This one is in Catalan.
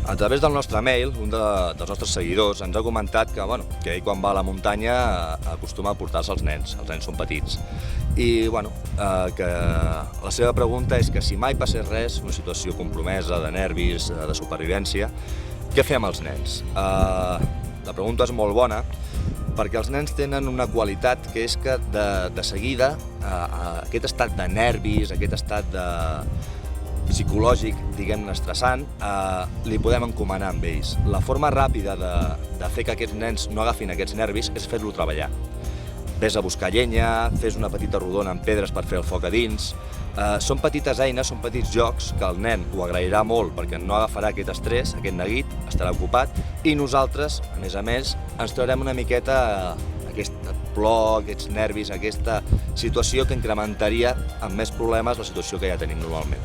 A través del nostre mail, un dels nostres seguidors ens ha comentat que, que ell quan va a la muntanya acostuma a portar-se els nens són petits. I que la seva pregunta és que si mai passés res, una situació compromesa, de nervis, de supervivència, què fer amb els nens? La pregunta és molt bona perquè els nens tenen una qualitat que és que de seguida aquest estat de nervis, aquest estat psicològic, diguem-ne, estressant, li podem encomanar amb ells. La forma ràpida de fer que aquests nens no agafin aquests nervis és fer-lo treballar. Ves a buscar llenya, fes una petita rodona amb pedres per fer el foc a dins. Són petites eines, són petits jocs que el nen ho agrairà molt perquè no agafarà aquest estrès, aquest neguit, estarà ocupat, i nosaltres, a més, ens traurem una miqueta aquest plor, aquests nervis, aquesta situació que incrementaria amb més problemes la situació que ja tenim normalment.